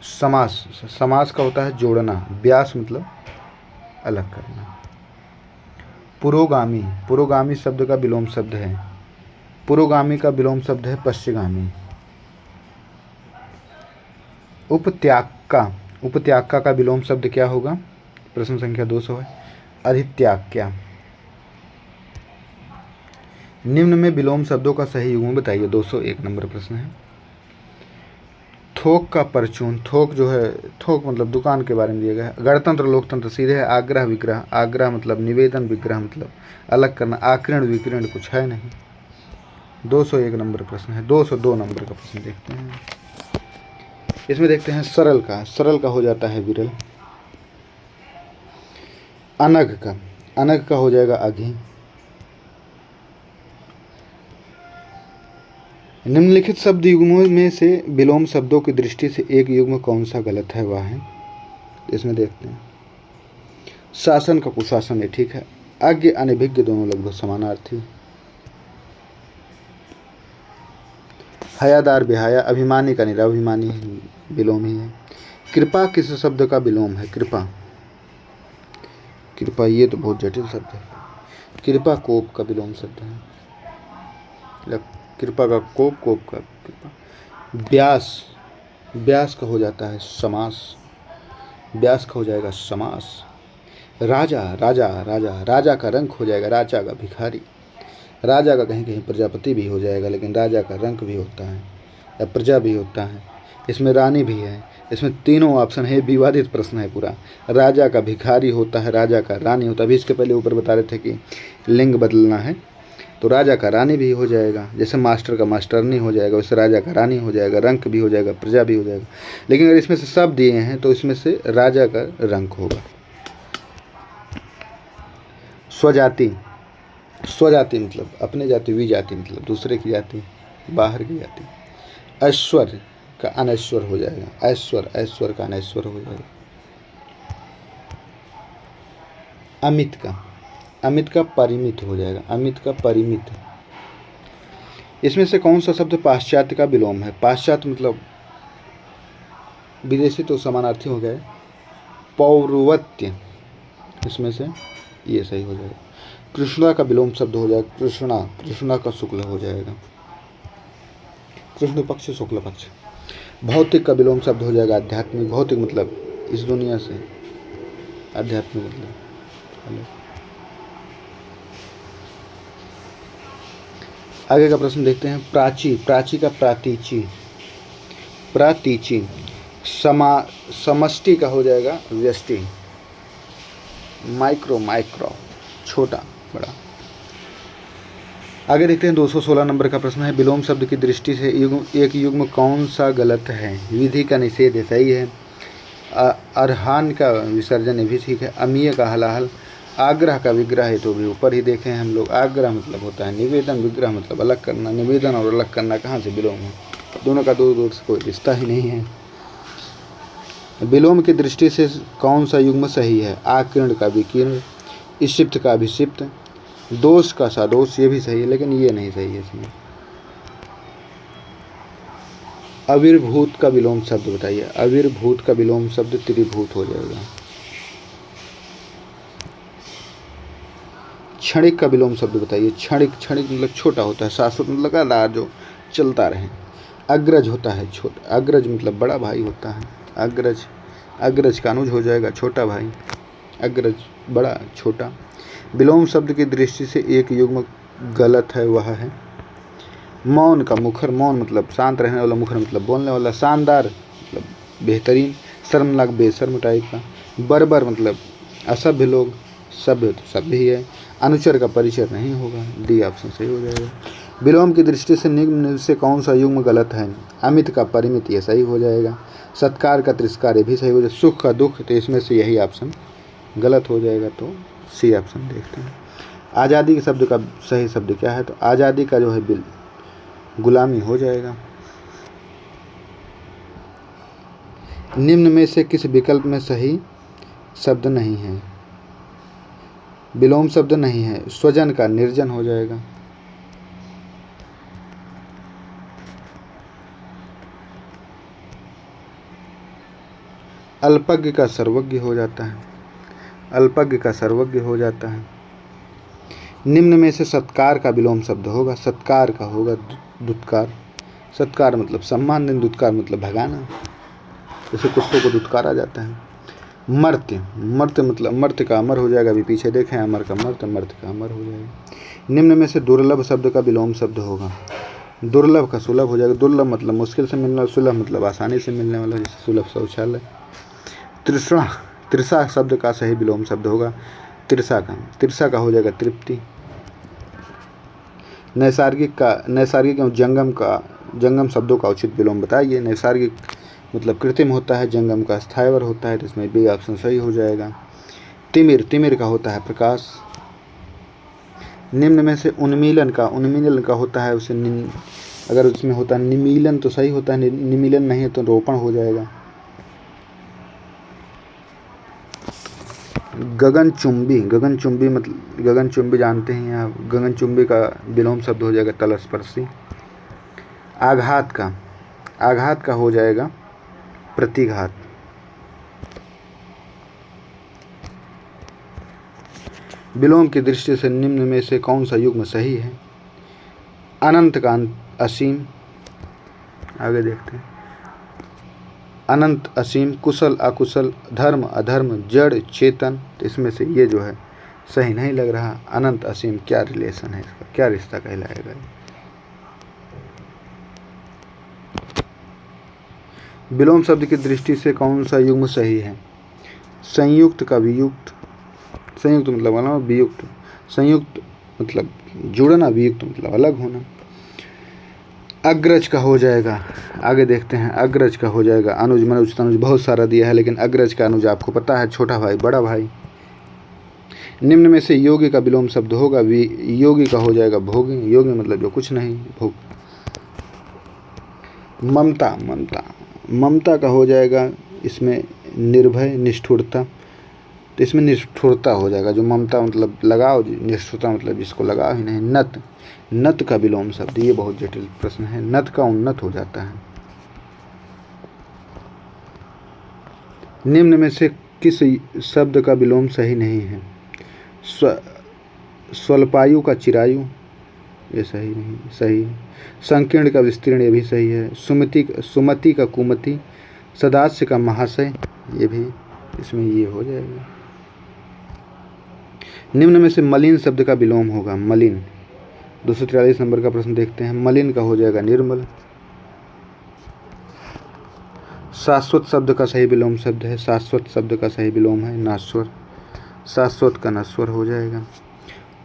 समास। समास का होता है जोड़ना। व्यास मतलब अलग करना। पुरोगामी, पुरोगामी शब्द का विलोम शब्द है, पुरोगामी का विलोम शब्द है पश्चिगामी। उपत्याक्का, उपत्याक्का का विलोम शब्द क्या होगा? प्रश्न संख्या 200 है। अधित्याक्या। निम्न में विलोम शब्दों का सही युग्म बताइए। 201 नंबर प्रश्न है। थोक का परचून, थोक जो है, थोक मतलब दुकान के बारे में दिया गया है। गणतंत्र लोकतंत्र सीधे है। आग्रह विग्रह, आग्रह मतलब निवेदन, विग्रह मतलब अलग करना। आकीर्ण विकीर्ण कुछ है नहीं। 201 नंबर प्रश्न है। 202 नंबर का प्रश्न देखते हैं। इसमें देखते हैं सरल का, सरल का हो जाता है विरल। अनग का, अनग का हो जाएगा अघी। निम्नलिखित शब्द युग्मों में से विलोम शब्दों की दृष्टि से एक युग्म कौन सा गलत है? वह है, इसमें देखते हैं। शासन का कुशासन है, ठीक है। आज्ञ अनभिज्ञ दोनों लगभग समानार्थी। हयादार बेहया, अभिमानी का निराभिमानी विलोम ही है। कृपा किस शब्द का विलोम है? कृपा, कृपा ये तो बहुत जटिल शब्द है। कृपा कोप का विलोम शब्द है। कृपा का कोप, कोप का कृपा। व्यास, व्यास का हो जाता है समास। व्यास का हो जाएगा समास। राजा, राजा, राजा, राजा का रंक हो जाएगा राजा का भिखारी। राजा का कहीं कहीं प्रजापति भी हो जाएगा, लेकिन राजा का रंक भी होता है या प्रजा भी होता है। इसमें रानी भी है। इसमें तीनों ऑप्शन है, विवादित प्रश्न है पूरा। राजा का भिखारी होता है, राजा का रानी होता है। अभी इसके पहले ऊपर बता रहे थे कि लिंग बदलना है, तो राजा का रानी भी हो जाएगा। जैसे मास्टर का मास्टरनी हो जाएगा, वैसे राजा का रानी हो जाएगा। रंक भी हो जाएगा, प्रजा भी हो जाएगा। लेकिन अगर इसमें से सब दिए हैं तो इसमें से राजा का रंक होगा। स्वजाति, स्वजाति मतलब अपने जाति, विजाति मतलब दूसरे की जाति, बाहर की जाति। ऐश्वर्य का अनैश्वर हो जाएगा। ऐश्वर्य, ऐश्वर्य का अनैश्वर हो जाएगा। अमित का, अमित का परिमित हो जाएगा। अमित का परिमित। इसमें से कौन सा शब्द पाश्चात्य का विलोम है? पाश्चात्य मतलब विदेशी, तो समानार्थी हो गए। पौर्वत्य, इसमें से ये सही हो जाएगा। कृष्णा का विलोम शब्द हो जाएगा कृष्णा। कृष्णा का शुक्ल हो जाएगा। कृष्ण पक्ष, शुक्ल पक्ष। भौतिक का विलोम शब्द हो जाएगा आध्यात्मिक। भौतिक मतलब इस दुनिया से, आध्यात्मिक मतलब अलग। आगे का प्रश्न देखते हैं। प्राची, प्राची का प्रातीची। प्रातीची। समष्टि का हो जाएगा व्यष्टि। माइक्रो, माइक्रो छोटा बड़ा। आगे देखते हैं 216 नंबर का प्रश्न है। विलोम शब्द की दृष्टि से एक युग्म कौन सा गलत है? विधि का निषेध है, सही है। अरहान का विसर्जन है भी ठीक है। अमीय का हलाहल। आग्रह का विग्रह है, तो भी ऊपर ही देखे हैं हम लोग। आग्रह मतलब होता है निवेदन, विग्रह मतलब अलग करना। निवेदन और अलग करना कहाँ से विलोम है? दोनों का दूर दूर से कोई रिश्ता ही नहीं है। विलोम की दृष्टि से कौन सा युग्म सही है? आकीर्ण का विकीर्ण, इशिप्त का अभिषिप्त, दोष का सादोष, ये भी सही है, लेकिन ये नहीं सही है इसमें। आविर्भूत का विलोम शब्द बताइए। आविर्भूत का विलोम शब्द त्रिभूत हो जाएगा। क्षणिक का विलोम शब्द बताइए। क्षणिक, क्षणिक मतलब छोटा होता है। शाश्वत मतलब लगातार जो चलता रहे। अग्रज होता है छोटा, अग्रज मतलब बड़ा भाई होता है। अग्रज, अग्रज का अनुज हो जाएगा छोटा भाई। अग्रज बड़ा, छोटा। विलोम शब्द की दृष्टि से एक युग्म गलत है, वह है मौन का मुखर। मौन मतलब शांत रहने वाला, मुखर मतलब बोलने वाला। शानदार मतलब बेहतरीन। शर्मनाक बेशर्म टाइप का। बर्बर मतलब असभ्य लोग। सभ्य तो सभ्य ही है। अनुचर का परिचय नहीं होगा। डी ऑप्शन सही हो जाएगा। विलोम की दृष्टि से निम्न से कौन सा युग्म गलत है? अमित का परिमित, ये सही हो जाएगा। सत्कार का तिरस्कार, ये भी सही हो जाएगा। सुख का दुख, तो इसमें से यही ऑप्शन गलत हो जाएगा, तो सी ऑप्शन देखते हैं। आज़ादी के शब्द का सही शब्द क्या है? तो आज़ादी का जो है बिल गुलामी हो जाएगा। निम्न में से किस विकल्प में सही शब्द नहीं है? विलोम शब्द नहीं है। स्वजन का निर्जन हो जाएगा। अल्पज्ञ का सर्वज्ञ हो जाता है। अल्पज्ञ का सर्वज्ञ हो जाता है। निम्न में से सत्कार का विलोम शब्द होगा। सत्कार का होगा दुत्कार। सत्कार मतलब सम्मान देना, दुत्कार मतलब भगाना, जैसे कुत्तों को दुत्कारा जाता है। मर्त्य, मर्त्य मतलब मर्त्य का अमर हो जाएगा। अभी पीछे देखें, अमर का मर्त्य, मर्त्य का अमर हो जाएगा। निम्न में से दुर्लभ शब्द का विलोम शब्द होगा। दुर्लभ का सुलभ हो जाएगा। दुर्लभ मतलब मुश्किल से मिलने वाला, सुलभ मतलब आसानी से मिलने वाला, जैसे सुलभ शौचालय। तृष्णा, तृषा शब्द का सही विलोम शब्द होगा तिरसा का। तिरसा का हो जाएगा तृप्ति। नैसर्गिक का, नैसर्गिक एवं जंगम का, जंगम शब्दों का उचित विलोम बताइए। नैसर्गिक मतलब कृत्रिम होता है, जंगम का स्थायवर होता है, तो इसमें बी ऑप्शन सही हो जाएगा। तिमिर, तिमिर का होता है प्रकाश। निम्न में से उन्मीलन का, उन्मीलन का होता है उसे अगर उसमें होता है निमीलन तो सही होता है, निमीलन नहीं है तो रोपण हो जाएगा। गगनचुंबी, गगनचुंबी मतलब गगनचुंबी जानते हैं आप। गगनचुंबी का विलोम शब्द हो जाएगा तलस्पर्शी। आघात का, आघात का हो जाएगा प्रतिघात। विलोम की दृष्टि से निम्न में से कौन सा युग्म सही है? अनंत का असीम, आगे देखते हैं। अनंत असीम, कुशल अकुशल, धर्म अधर्म, जड़ चेतन, तो इसमें से ये जो है सही नहीं लग रहा। अनंत असीम क्या रिलेशन है इसका, क्या रिश्ता कहलाएगा? विलोम शब्द की दृष्टि से कौन सा युग्म सही है? संयुक्त का वियुक्त। संयुक्त मतलब अलग, वियुक्त, संयुक्त मतलब जुड़ना, वियुक्त मतलब अलग होना। अग्रज का हो जाएगा, आगे देखते हैं। अग्रज का हो जाएगा अनुज, मनुज, तनुज, बहुत सारा दिया है, लेकिन अग्रज का अनुज आपको पता है, छोटा भाई, बड़ा भाई। निम्न में से योगी का विलोम शब्द होगा। योगी का हो जाएगा भोगी। योगी मतलब जो कुछ नहीं, भोग। ममता, ममता, ममता का हो जाएगा इसमें निर्भय, निष्ठुरता, तो इसमें निष्ठुरता हो जाएगा। जो ममता मतलब लगाव, निष्ठुरता मतलब जिसको लगाव ही नहीं। नत, नत का विलोम शब्द, ये बहुत जटिल प्रश्न है। नत का उन्नत हो जाता है। निम्न में से किस शब्द का विलोम सही नहीं है? स्वल्पायु का चिरायु, ये सही नहीं, सही है। संकीर्ण का विस्तीर्ण, ये भी सही है। सुमति का कुमति, सदास्य का महाशय, ये भी इसमें ये हो जाएगा। निम्न में से मलिन शब्द का विलोम होगा। मलिन, 243 नंबर का प्रश्न देखते हैं। मलिन का हो जाएगा निर्मल। शाश्वत शब्द का सही विलोम शब्द है, शाश्वत शब्द का सही विलोम है नाश्वर। शाश्वत का नश्वर हो जाएगा।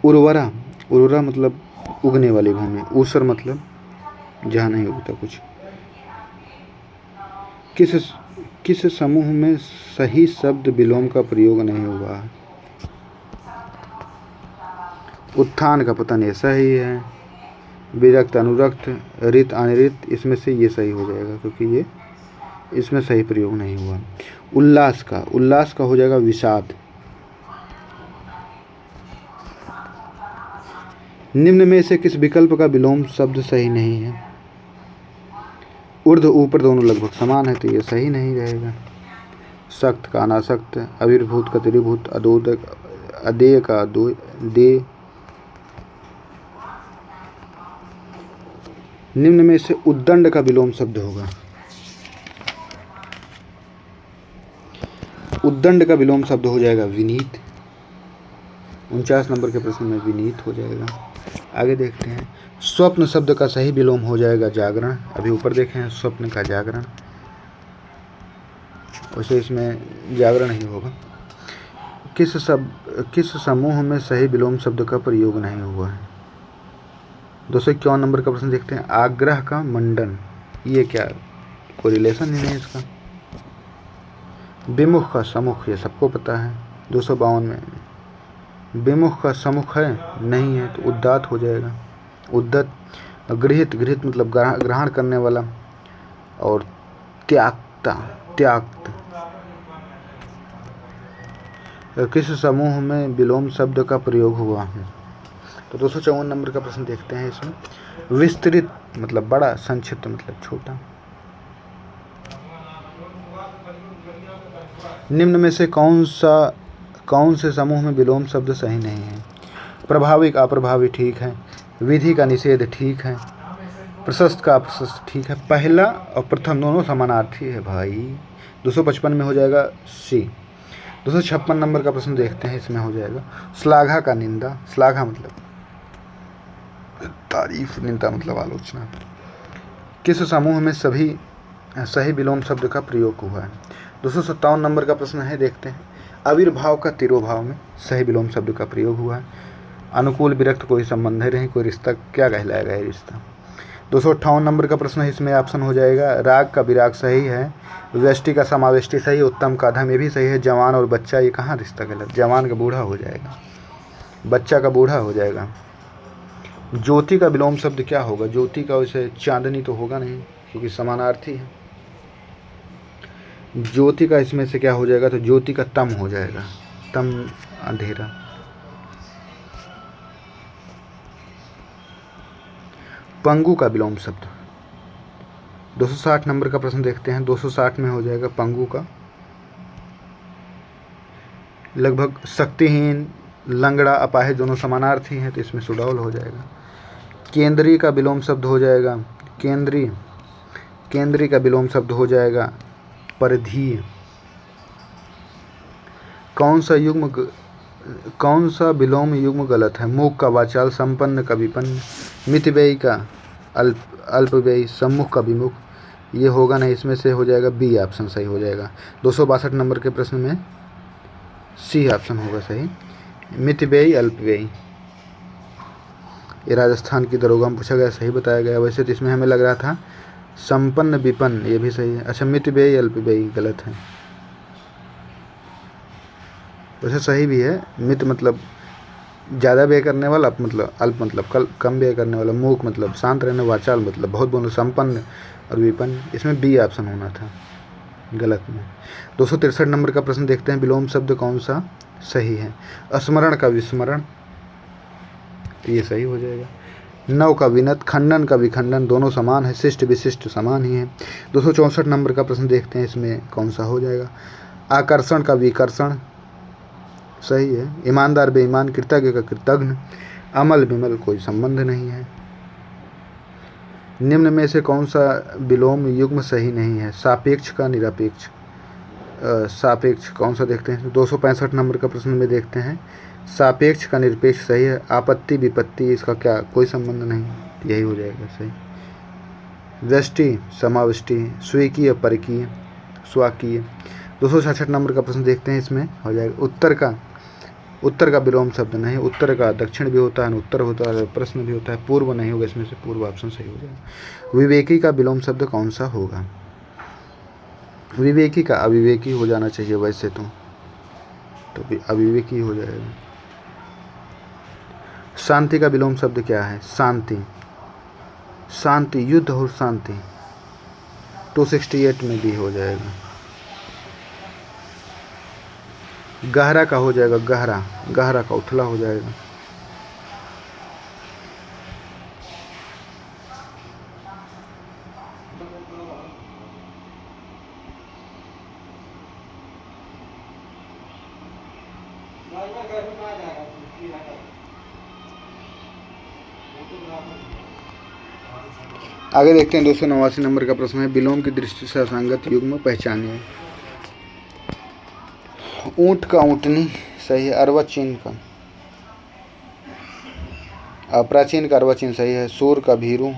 उर्वरा, उर्वरा मतलब उगने वाली भूमि। ऊसर मतलब जहाँ नहीं उगता कुछ। किस समूह में सही शब्द विलोम का प्रयोग नहीं हुआ है? उत्थान का पतन, ये सही है। विरक्त अनुरक्त, रित अनिरित, इसमें से ये सही हो जाएगा, क्योंकि ये इसमें सही प्रयोग नहीं हुआ। उल्लास का, उल्लास का हो जाएगा विषाद। निम्न में से किस विकल्प का विलोम शब्द सही नहीं है? ऊर्ध्व ऊपर दोनों लगभग समान है, तो ये सही नहीं रहेगा। सख्त का अनासक्त, आविर्भूत का त्रिभूत, अदोदक, अदेय का दे। निम्न में से उद्दंड का विलोम शब्द होगा। उद्दंड का विलोम शब्द हो जाएगा विनीत। 49 नंबर के प्रश्न में विनीत हो जाएगा। आगे देखते हैं, स्वप्न शब्द का सही विलोम हो जाएगा जागरण। अभी ऊपर देखे हैं स्वप्न का जागरण, वैसे इसमें जागरण ही होगा। किस समूह में सही विलोम शब्द का प्रयोग नहीं हुआ है? 251 नंबर का प्रश्न देखते हैं, आग्रह का मंडन, ये क्या, कोई रिलेशन ही नहीं इसका। विमुख का सम्मुख, ये सबको पता है। 252 में विमुख का सम्मुख है, नहीं है तो उद्दात हो जाएगा। उद्दत। गृहित, गृहित मतलब ग्रहण करने वाला। और त्यागता, त्याक्त। किस समूह में विलोम शब्द का प्रयोग हुआ है? तो 254 नंबर का प्रश्न देखते हैं इसमें, विस्तृत मतलब बड़ा, संक्षिप्त मतलब छोटा। निम्न में से कौन से समूह में विलोम शब्द सही नहीं है? प्रभावी का अप्रभावी ठीक है, विधि का निषेध ठीक है, प्रशस्त का अप्रशस्त ठीक है। पहला और प्रथम दोनों समानार्थी है भाई। 255 में हो जाएगा सी। 256 नंबर का प्रश्न देखते हैं, इसमें हो जाएगा श्लाघा का निंदा। श्लाघा मतलब तारीफ, निंदा मतलब आलोचना। किस समूह में सही विलोम शब्द का प्रयोग हुआ है? 257 नंबर का प्रश्न है, देखते हैं, आविर्भाव का तिरोभाव में सही विलोम शब्द का प्रयोग हुआ है। अनुकूल विरक्त कोई संबंध है नहीं, कोई रिश्ता, क्या कहलाएगा ये रिश्ता। 258 नंबर का प्रश्न है, इसमें ऑप्शन हो जाएगा राग का विराग सही है, व्यष्टि का समावेष्टि सही, उत्तम का अधम ये भी सही है, जवान और बच्चा ये कहाँ रिश्ता कहलाता? जवान का बूढ़ा हो जाएगा, बच्चा का बूढ़ा हो जाएगा। ज्योति का विलोम शब्द क्या होगा? ज्योति का वैसे चांदनी तो होगा नहीं, क्योंकि समानार्थी है। ज्योति का इसमें से क्या हो जाएगा? तो ज्योति का तम हो जाएगा, तम अंधेरा। पंगु का विलोम शब्द। 260 नंबर का प्रश्न देखते हैं, 260 में हो जाएगा पंगु का लगभग शक्तिहीन, लंगड़ा, अपाहिज दोनों समानार्थी हैं, तो इसमें सुडौल हो जाएगा। केंद्रीय का विलोम शब्द हो जाएगा केंद्रीय। केंद्रीय का विलोम शब्द हो जाएगा परिधीय। कौन सा विलोम युग्म गलत है? मूक का वाचाल, संपन्न का विपन्न, मितव्ययी का अल्पव्ययी, सम्मुख का विमुख, ये होगा नहीं, इसमें से हो जाएगा बी ऑप्शन सही हो जाएगा। 262 नंबर के प्रश्न में सी ऑप्शन होगा सही, मितव्ययी अल्पव्ययी। ये राजस्थान की दरोगा में पूछा गया, सही बताया गया। वैसे तो इसमें हमें लग रहा था संपन्न विपन्न, ये भी सही है। अच्छा, मितव्ययी अल्पव्ययी गलत है, वैसे सही भी है। मित मतलब ज़्यादा व्यय करने वाला, मतलब अल्प मतलब कम व्यय करने वाला, मूक मतलब शांत रहने, वाचाल मतलब बहुत बोलो, संपन्न और विपन्न, इसमें बी ऑप्शन होना था, गलत में। 263 नंबर का प्रश्न देखते हैं, विलोम शब्द कौन सा सही है? स्मरण का विस्मरण, ये सही हो जाएगा। नव का विनत, खंडन का विखंडन, दोनों समान है, शिष्ट विशिष्ट समान ही है। 264 नंबर का प्रश्न देखते हैं, इसमें कौन सा हो जाएगा? आकर्षण का विकर्षण, सही है। ईमानदार बेईमान, कृतज्ञ का कृतघ्न, अमल विमल कोई संबंध नहीं है। निम्न में से कौन सा विलोम युग्म सही नहीं है? सापेक्ष का निरपेक्ष। सापेक्ष कौन सा देखते हैं? 265 नंबर का प्रश्न में देखते हैं, सापेक्ष का निरपेक्ष सही है। आपत्ति विपत्ति, इसका क्या कोई संबंध नहीं, यही हो जाएगा सही। व्यष्टि समावष्टि, स्वीकीय परकीय, स्वाकीय। 266 नंबर का प्रश्न देखते हैं, इसमें हो जाएगा उत्तर का विलोम शब्द नहीं। उत्तर का दक्षिण भी होता है, उत्तर होता है, प्रश्न भी होता है, पूर्व नहीं होगा, इसमें से पूर्व ऑप्शन सही हो जाएगा। विवेकी का विलोम शब्द कौन सा होगा? विवेकी का अविवेकी हो जाना चाहिए वैसे तो अविवेकी हो जाएगा। शांति का विलोम शब्द क्या है? शांति। शांति, युद्ध और शांति। 268 में भी हो जाएगा। गहरा का हो जाएगा गहरा, गहरा का उथला हो जाएगा। आगे देखते हैं 289 नंबर का प्रश्न है, विलोम की दृष्टि से असंगत युग्म पहचानिए। ऊंट का ऊँटनी सही है, अर्वाचीन का प्राचीन का अर्वाचीन सही है, सूर का भीरू,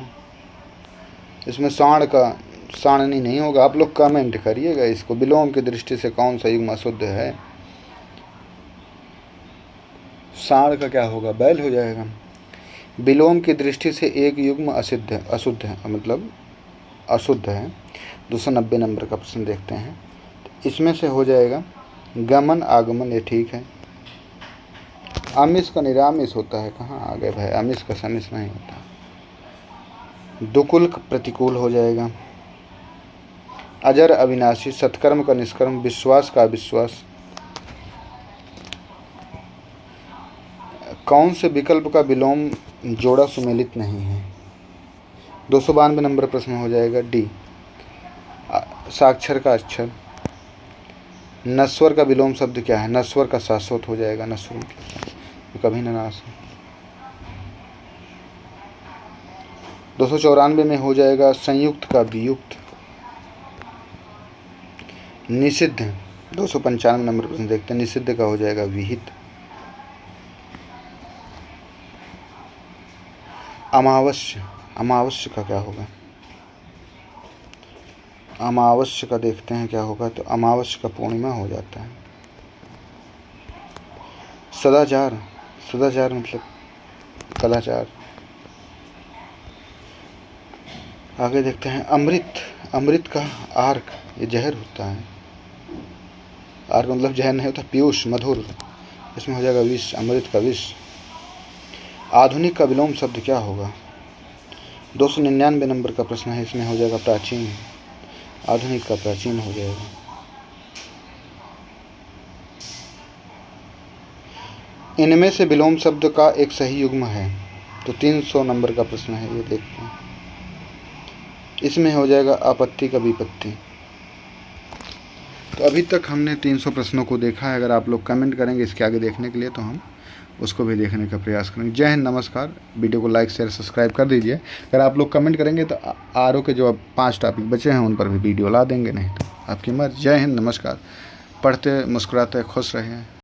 इसमें सांड का साणनी नहीं होगा। आप लोग कमेंट करिएगा इसको, विलोम की दृष्टि से कौन सा युग्म अशुद्ध है। सांड का क्या होगा, बैल हो जाएगा। विलोम की दृष्टि से एक युग्म अशुद्ध है मतलब अशुद्ध है। 290 नंबर का प्रश्न देखते हैं, इसमें से हो जाएगा गमन आगमन, ये ठीक है। आमिष का निरामिष होता है, कहाँ आ गए भाई, आमिष का समिष नहीं होता। दुकुल प्रतिकूल हो जाएगा। अजर अविनाशी, सत्कर्म का निष्कर्म, विश्वास का अविश्वास। कौन से विकल्प का विलोम जोड़ा सुमेलित नहीं है। 292 नंबर प्रश्न हो जाएगा डी, साक्षर का अक्षर। नस्वर का विलोम शब्द क्या है, नस्वर का शाश्वत हो जाएगा, नस्वर कभी न नाश हो। 294 में हो जाएगा संयुक्त का वियुक्त। निषिद्ध 295 नंबर प्रश्न देखते हैं, निषिद्ध का हो जाएगा विहित। अमावस्या, अमावस्या का क्या होगा, अमावस्या का देखते हैं क्या होगा, तो अमावस्या का पूर्णिमा हो जाता है। सदाचार, सदाचार मतलब कदाचार। आगे देखते हैं अमृत, अमृत का आर्क, ये जहर होता है। आर्क मतलब जहर नहीं होता, पीयूष मधुर, इसमें हो जाएगा विष, अमृत का विष। आधुनिक का विलोम शब्द क्या होगा। 299 नंबर का प्रश्न है, इसमें हो जाएगा प्राचीन, आधुनिक का प्राचीन हो जाएगा। इनमें से विलोम शब्द का एक सही युग्म है, तो 300 नंबर का प्रश्न है, ये देखते हैं। इसमें हो जाएगा आपत्ति का विपत्ति। तो अभी तक हमने 300 प्रश्नों को देखा है। अगर आप लोग कमेंट करेंगे इसके आगे देखने के लिए तो हम उसको भी देखने का प्रयास करेंगे। जय हिंद, नमस्कार। वीडियो को लाइक शेयर सब्सक्राइब कर दीजिए। अगर आप लोग कमेंट करेंगे तो आर के जो अब 5 टॉपिक बचे हैं उन पर भी वीडियो ला देंगे, नहीं तो आपकी मर्जी। जय हिंद, नमस्कार। पढ़ते मुस्कुराते खुश रहें।